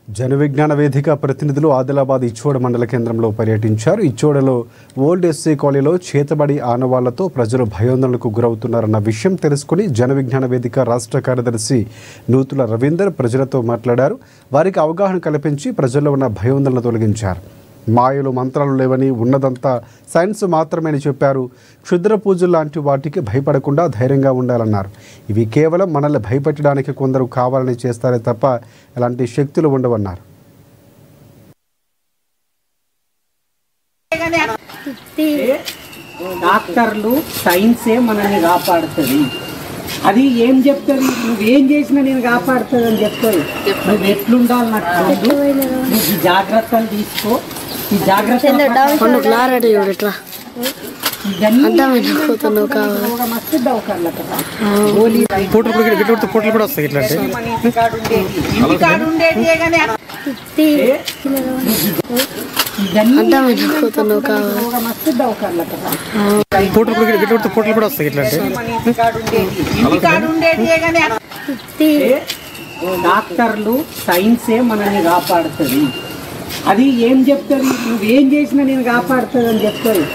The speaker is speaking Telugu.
జన విజ్ఞాన వేదిక ప్రతినిధులు ఆదిలాబాద్ ఇచ్చోడ మండల కేంద్రంలో పర్యటించారు. ఇచ్చోడలో ఓల్డ్ ఎస్సీ కాలనీలో చేతబడి ఆనవాళ్లతో ప్రజలు భయాందోళనకు గురవుతున్నారన్న విషయం తెలుసుకుని జన విజ్ఞాన వేదిక రాష్ట్ర కార్యదర్శి నూతుల రవీందర్ ప్రజలతో మాట్లాడారు. వారికి అవగాహన కల్పించి ప్రజల్లో ఉన్న భయాందోళన తొలగించారు. మాయలు మంత్రాలు లేవని, ఉన్నదంతా సైన్స్ మాత్రమే అని చెప్పారు. క్షుద్ర పూజలు లాంటి వాటికి భయపడకుండా ధైర్యంగా ఉండాలన్నారు. ఇవి కేవలం మనల్ని భయపెట్టడానికి కొందరు కావాలని చేస్తారే తప్ప ఎలాంటి శక్తులు ఉండవన్నారు. డాక్టర్లు సైన్సే మనల్ని కాపాడుతుంది. అది ఏం చెప్తుంది, నువ్వేం చేసినా నేను కాపాడుతుంది అని చెప్తుంది. నువ్వు ఎట్లుండాలి నాకు ఈ జాగ్రత్తలు తీసుకో. ఈ జాగ్రత్తలు డాక్టర్లు సైన్సే మనల్ని కాపాడుతుంది. అది ఏం చెప్తుంది, నువ్వేం చేసినా నేను కాపాడుతుంది అని చెప్తుంది.